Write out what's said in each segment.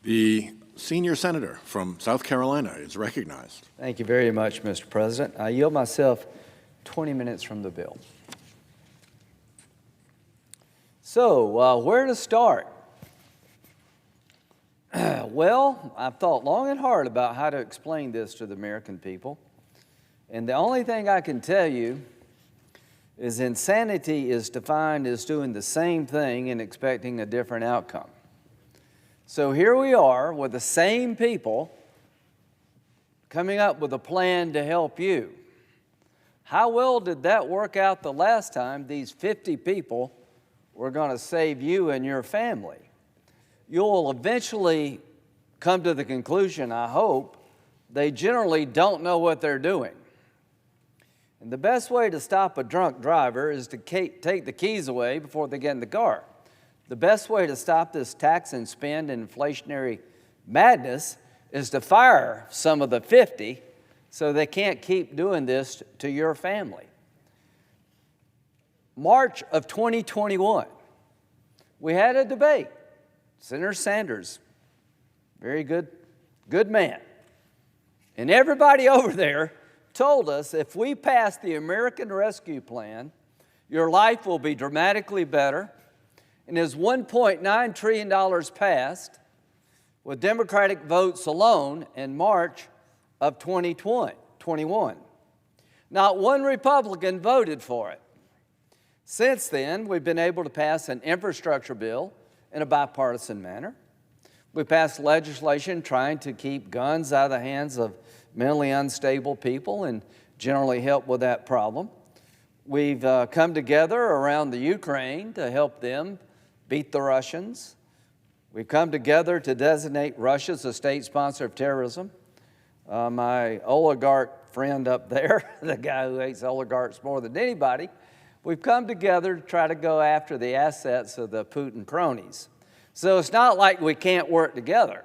The senior senator from South Carolina is recognized. Thank you very much, Mr. President. I yield myself 20 minutes from the bill. So, where to start? Well, I've thought long and hard about how to explain this to the American people. And the only thing I can tell you is insanity is defined as doing the same thing and expecting a different outcome. So here we are with the same people coming up with a plan to help you. How well did that work out the last time these 50 people were going to save you and your family? You'll eventually come to the conclusion, I hope, they generally don't know what they're doing. And the best way to stop a drunk driver is to take the keys away before they get in the car. The best way to stop this tax and spend and inflationary madness is to fire some of the 50 so they can't keep doing this to your family. March of 2021, we had a debate. Senator Sanders, very good man. And everybody over there told us if we pass the American Rescue Plan, your life will be dramatically better. And as $1.9 trillion passed with Democratic votes alone in March of 2021. Not one Republican voted for it. Since then, we've been able to pass an infrastructure bill in a bipartisan manner. We passed legislation trying to keep guns out of the hands of mentally unstable people and generally help with that problem. We've come together around the Ukraine to help them beat the Russians. We've come together to designate Russia as a state sponsor of terrorism. My oligarch friend up there, the guy who hates oligarchs more than anybody, we've come together to try to go after the assets of the Putin cronies. So it's not like we can't work together.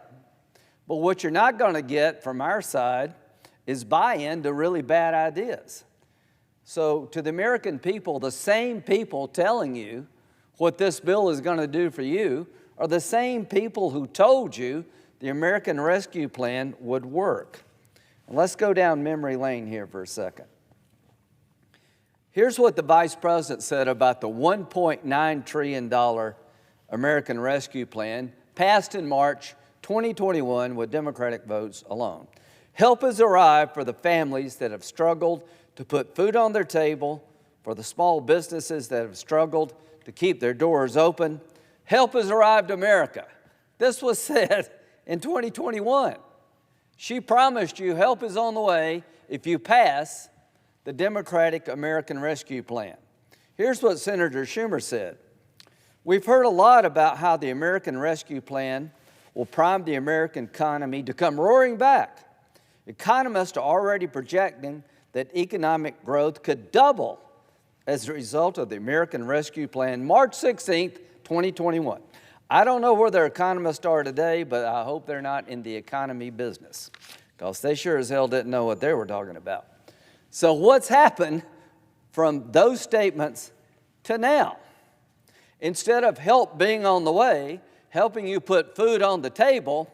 But what you're not going to get from our side is buy-in to really bad ideas. So to the American people, the same people telling you what this bill is going to do for you are the same people who told you the American Rescue Plan would work. And let's go down memory lane here for a second. Here's what the Vice President said about the $1.9 trillion American Rescue Plan passed in March 2021 with Democratic votes alone. Help has arrived for the families that have struggled to put food on their table, for the small businesses that have struggled to keep their doors open. Help has arrived to America. This was said in 2021. She promised you help is on the way if you pass the Democratic American Rescue Plan. Here's what Senator Schumer said. We've heard a lot about how the American Rescue Plan will prime the American economy to come roaring back. Economists are already projecting that economic growth could double as a result of the American Rescue Plan, March 16th, 2021. I don't know where their economists are today, but I hope they're not in the economy business, because they sure as hell didn't know what they were talking about. So what's happened from those statements to now? Instead of help being on the way, helping you put food on the table,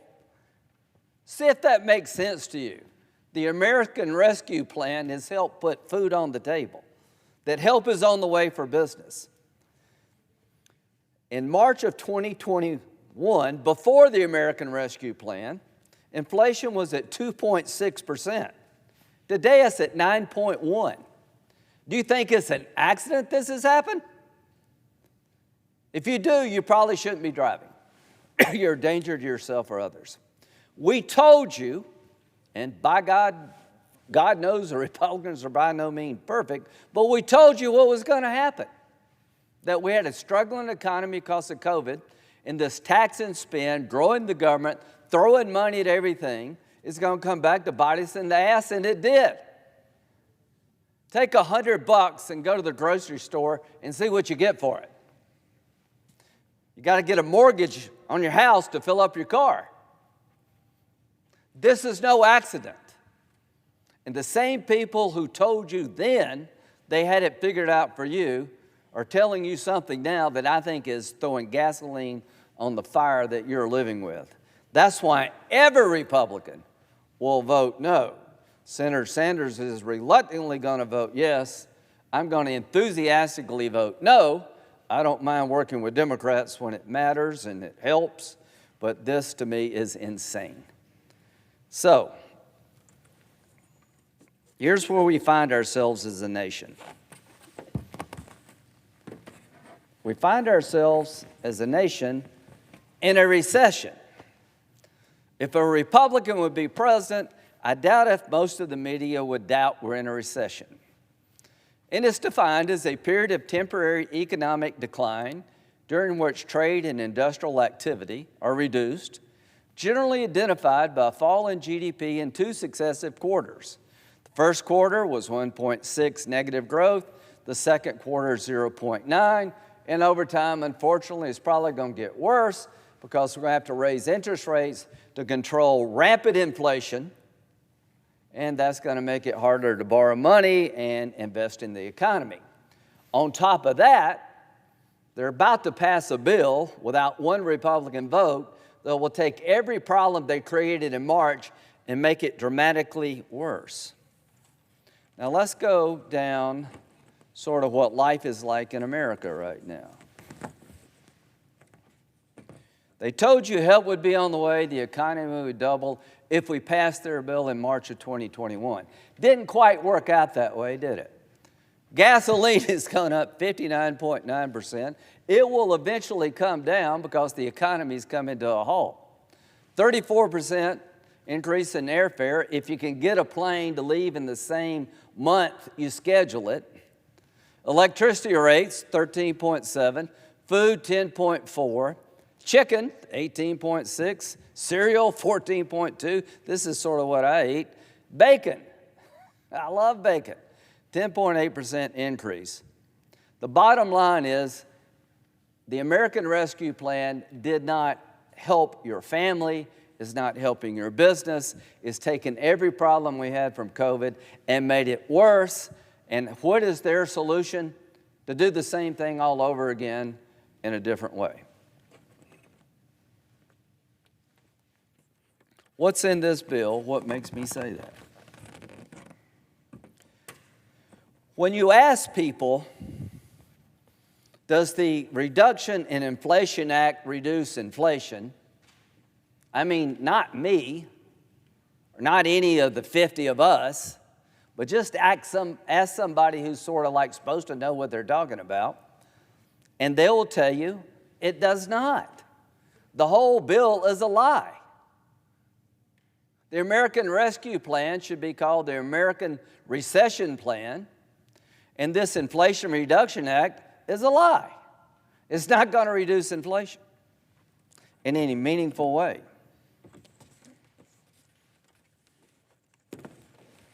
see if that makes sense to you. The American Rescue Plan has helped put food on the table. That help is on the way for business. In March of 2021, before the American Rescue Plan, inflation was at 2.6%. Today it's at 9.1%. Do you think it's an accident this has happened? If you do, you probably shouldn't be driving. You're a danger to yourself or others. We told you, and by God, God knows the Republicans are by no means perfect, but we told you what was going to happen. That we had a struggling economy because of COVID, and this tax and spend, growing the government, throwing money at everything, is going to come back to bite us in the ass, and it did. Take $100 and go to the grocery store and see what you get for it. You got to get a mortgage on your house to fill up your car. This is no accident. And the same people who told you then they had it figured out for you are telling you something now that I think is throwing gasoline on the fire that you're living with. That's why every Republican will vote no. Senator Sanders is reluctantly going to vote yes. I'm going to enthusiastically vote no. I don't mind working with Democrats when it matters and it helps, but this to me is insane. So, here's where we find ourselves as a nation. We find ourselves as a nation in a recession. If a Republican would be president, I doubt if most of the media would doubt we're in a recession. And it's defined as a period of temporary economic decline during which trade and industrial activity are reduced, generally identified by a fall in GDP in 2 successive quarters. The first quarter was 1.6 negative growth, the second quarter 0.9, and over time, unfortunately, it's probably going to get worse because we're going to have to raise interest rates to control rampant inflation, and that's going to make it harder to borrow money and invest in the economy. On top of that, they're about to pass a bill without one Republican vote that will take every problem they created in March and make it dramatically worse. Now let's go down sort of what life is like in America right now. They told you help would be on the way, the economy would double if we passed their bill in March of 2021. Didn't quite work out that way, did it? Gasoline has gone up 59.9%. It will eventually come down because the economy's coming to a halt. 34% increase in airfare if you can get a plane to leave in the same month you schedule it. Electricity rates, 13.7, food, 10.4, chicken, 18.6, cereal, 14.2. This is sort of what I eat. Bacon, I love bacon, 10.8% increase. The bottom line is the American Rescue Plan did not help your family, is not helping your business, is taking every problem we had from COVID and made it worse. And what is their solution? To do the same thing all over again in a different way. What's in this bill? What makes me say that? When you ask people, does the Reduction in Inflation Act reduce inflation? I mean, not me, or not any of the 50 of us, but just ask somebody who's sort of like supposed to know what they're talking about, and they will tell you it does not. The whole bill is a lie. The American Rescue Plan should be called the American Recession Plan, and this Inflation Reduction Act is a lie. It's not going to reduce inflation in any meaningful way.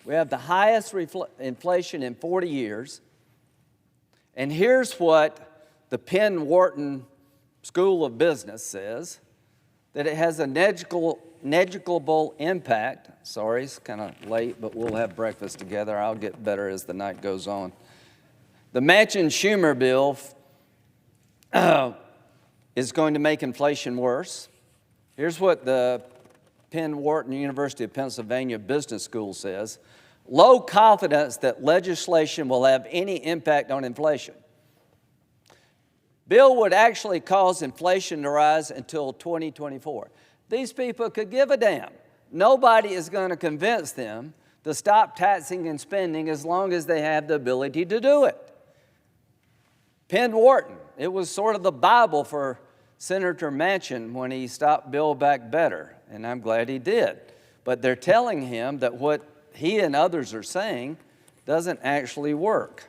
We have the highest inflation in 40 years. And here's what the Penn-Wharton School of Business says, that it has a negligible impact. Sorry, it's kind of late, but we'll have breakfast together. I'll get better as the night goes on. The Manchin-Schumer bill is going to make inflation worse. Here's what the Penn-Wharton University of Pennsylvania Business School says. Low confidence that legislation will have any impact on inflation. Bill would actually cause inflation to rise until 2024. These people could give a damn. Nobody is going to convince them to stop taxing and spending as long as they have the ability to do it. Penn-Wharton, it was sort of the Bible for Senator Manchin when he stopped Build Back Better, and I'm glad he did. But they're telling him that what he and others are saying doesn't actually work.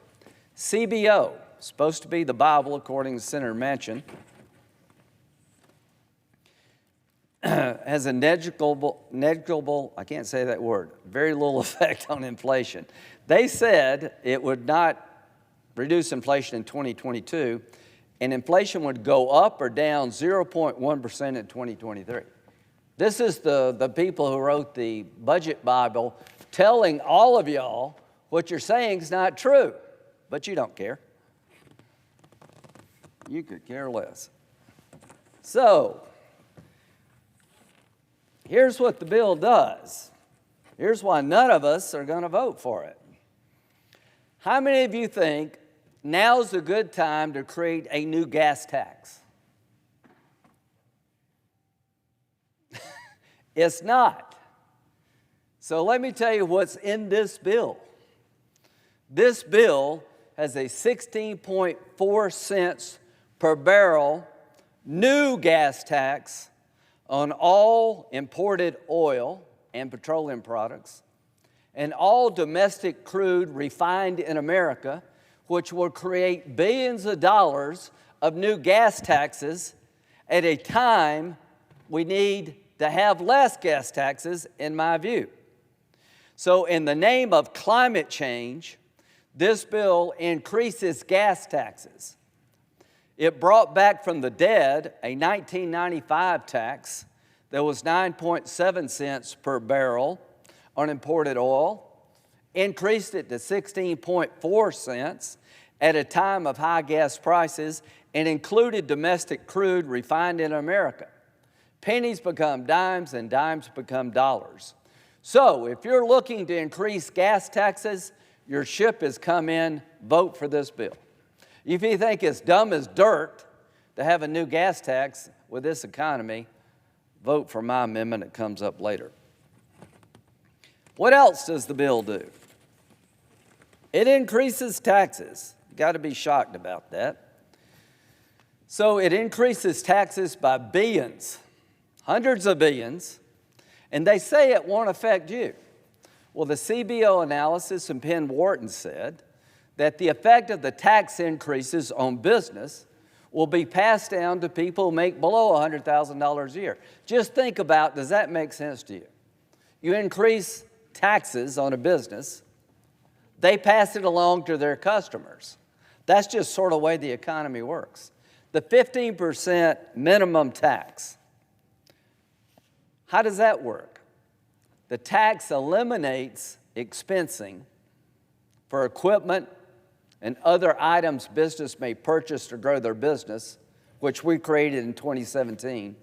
CBO, supposed to be the Bible according to Senator Manchin, has a negligible, I can't say that word, very little effect on inflation. They said it would not reduce inflation in 2022, and inflation would go up or down 0.1% in 2023. This is the people who wrote the budget Bible telling all of y'all what you're saying is not true, but you don't care. You could care less. So, here's what the bill does. Here's why none of us are going to vote for it. How many of you think now's a good time to create a new gas tax? It's not. So let me tell you what's in this bill. This bill has a 16.4 cents per barrel new gas tax on all imported oil and petroleum products and all domestic crude refined in America, which will create billions of dollars of new gas taxes at a time we need to have less gas taxes, in my view. So in the name of climate change, this bill increases gas taxes. It brought back from the dead a 1995 tax that was 9.7 cents per barrel on imported oil, increased it to 16.4 cents at a time of high gas prices, and included domestic crude refined in America. Pennies become dimes and dimes become dollars. So if you're looking to increase gas taxes, your ship has come in, vote for this bill. If you think it's dumb as dirt to have a new gas tax with this economy, vote for my amendment. It comes up later. What else does the bill do? It increases taxes. Got to be shocked about that. So it increases taxes by billions, hundreds of billions, and they say it won't affect you. Well, the CBO analysis and Penn Wharton said that the effect of the tax increases on business will be passed down to people who make below $100,000 a year. Just think about, does that make sense to you? You increase taxes on a business, they pass it along to their customers. That's just sort of the way the economy works. The 15% minimum tax, how does that work? The tax eliminates expensing for equipment and other items business may purchase to grow their business, which we created in 2017,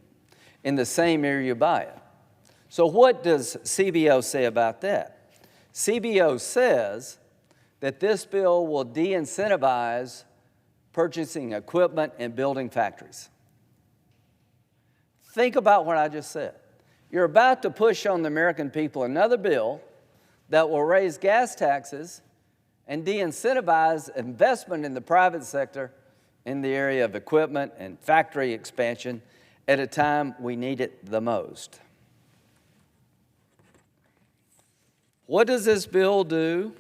in the same year you buy it. So what does CBO say about that? CBO says that this bill will de-incentivize purchasing equipment and building factories. Think about what I just said. You're about to push on the American people another bill that will raise gas taxes and de-incentivize investment in the private sector in the area of equipment and factory expansion at a time we need it the most. What does this bill do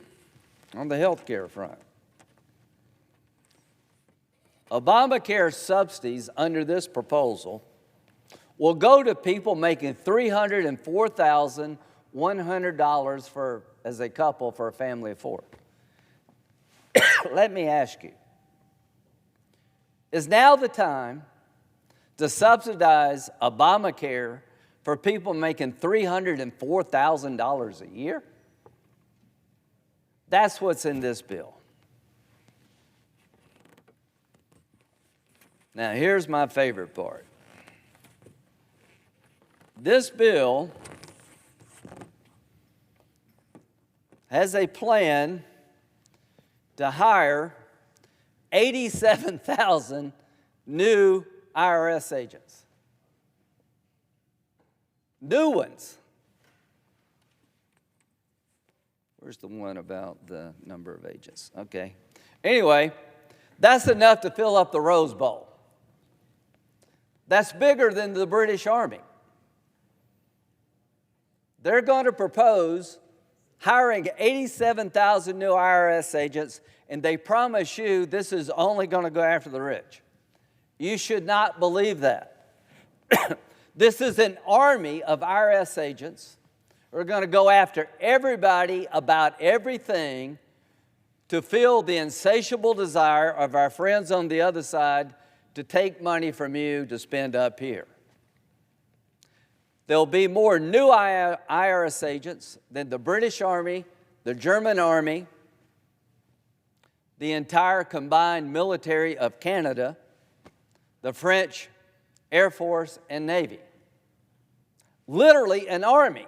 on the health care front? Obamacare subsidies under this proposal will go to people making $304,100 as a couple for a family of four. Let me ask you, is now the time to subsidize Obamacare for people making $304,000 a year? That's what's in this bill. Now, here's my favorite part. This bill has a plan to hire 87,000 new IRS agents. New ones. Where's the one about the number of agents? Okay. Anyway, that's enough to fill up the Rose Bowl. That's bigger than the British Army. They're going to propose hiring 87,000 new IRS agents, and they promise you this is only going to go after the rich. You should not believe that. This is an army of IRS agents who are going to go after everybody about everything to fill the insatiable desire of our friends on the other side to take money from you to spend up here. There'll be more new IRS agents than the British Army, the German Army, the entire combined military of Canada, the French Air Force and Navy. literally an army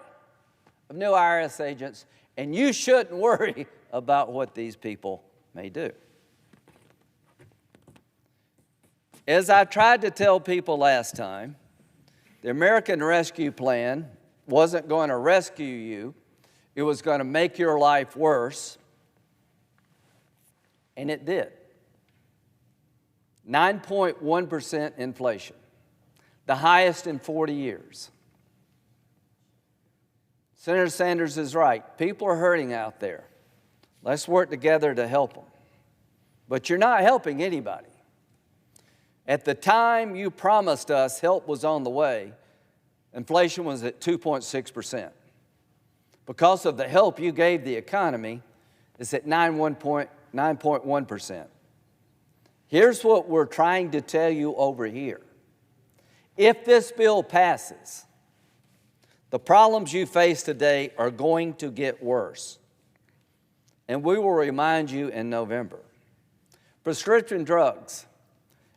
of new IRS agents, and you shouldn't worry about what these people may do. As I tried to tell people last time, the American Rescue Plan wasn't going to rescue you. It was going to make your life worse. And it did. 9.1% inflation, the highest in 40 years. Senator Sanders is right. People are hurting out there. Let's work together to help them. But you're not helping anybody. At the time you promised us help was on the way, inflation was at 2.6%. Because of the help you gave the economy, it's at 9.1%. Here's what we're trying to tell you over here. If this bill passes, the problems you face today are going to get worse. And we will remind you in November. Prescription drugs.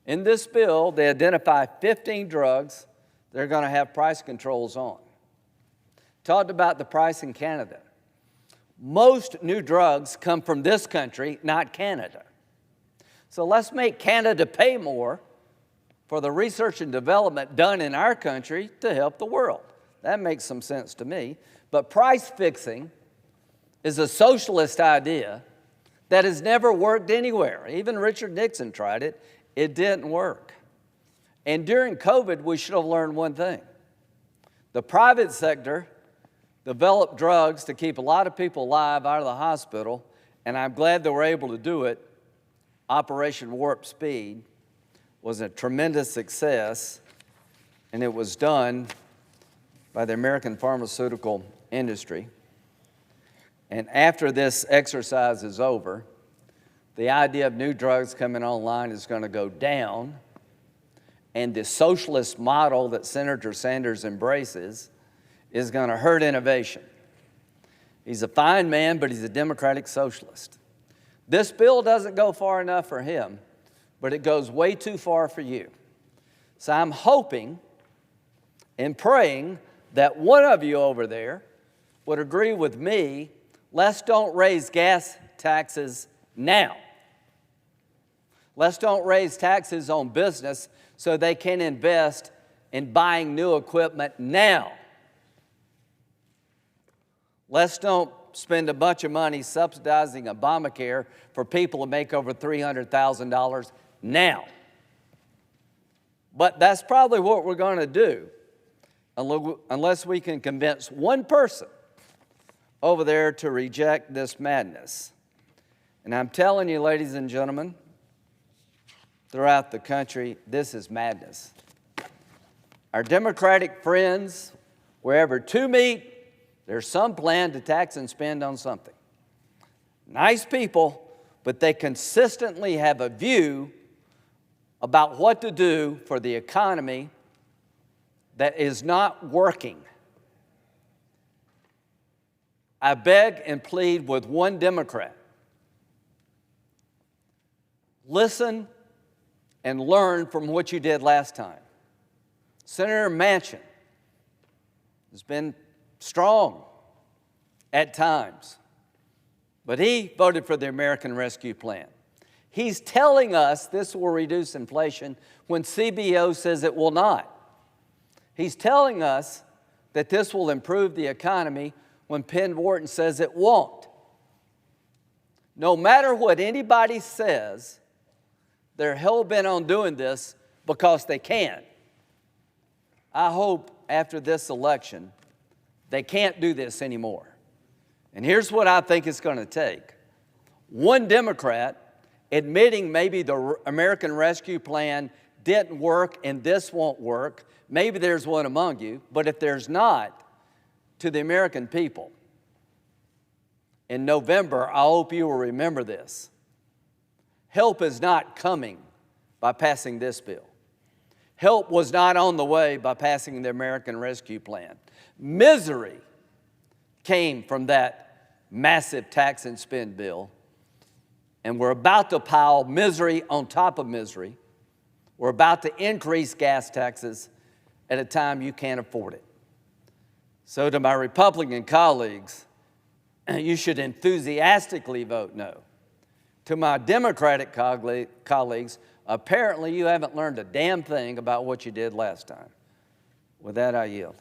In this bill, they identify 15 drugs they're going to have price controls on. Talked about the price in Canada. Most new drugs come from this country, not Canada. So let's make Canada pay more for the research and development done in our country to help the world. That makes some sense to me. But price fixing is a socialist idea that has never worked anywhere. Even Richard Nixon tried it. It didn't work. And during COVID, we should have learned one thing. The private sector developed drugs to keep a lot of people alive out of the hospital, and I'm glad they were able to do it. Operation Warp Speed was a tremendous success, and it was done by the American pharmaceutical industry. And after this exercise is over, the idea of new drugs coming online is going to go down, and the socialist model that Senator Sanders embraces is going to hurt innovation. He's a fine man, but he's a democratic socialist. This bill doesn't go far enough for him, but it goes way too far for you. So I'm hoping and praying that one of you over there would agree with me, let's don't raise gas taxes now. Let's don't raise taxes on business so they can invest in buying new equipment now. Let's don't spend a bunch of money subsidizing Obamacare for people who make over $300,000 now. But that's probably what we're going to do unless we can convince one person over there to reject this madness. And I'm telling you, ladies and gentlemen, throughout the country, this is madness. Our Democratic friends, wherever two meet, there's some plan to tax and spend on something. Nice people, but they consistently have a view about what to do for the economy that is not working. I beg and plead with one Democrat. Listen and learn from what you did last time. Senator Manchin has been strong at times, but he voted for the American Rescue Plan. He's telling us this will reduce inflation when CBO says it will not. He's telling us that this will improve the economy when Penn Wharton says it won't. No matter what anybody says, they're hell-bent on doing this because they can. I hope after this election, they can't do this anymore. And here's what I think it's going to take. One Democrat admitting maybe the American Rescue Plan didn't work and this won't work. Maybe there's one among you, but if there's not, to the American people, in November, I hope you will remember this. Help is not coming by passing this bill. Help was not on the way by passing the American Rescue Plan. Misery came from that massive tax and spend bill, and we're about to pile misery on top of misery. We're about to increase gas taxes at a time you can't afford it. So to my Republican colleagues, you should enthusiastically vote no. To my Democratic colleagues, apparently you haven't learned a damn thing about what you did last time. With that, I yield.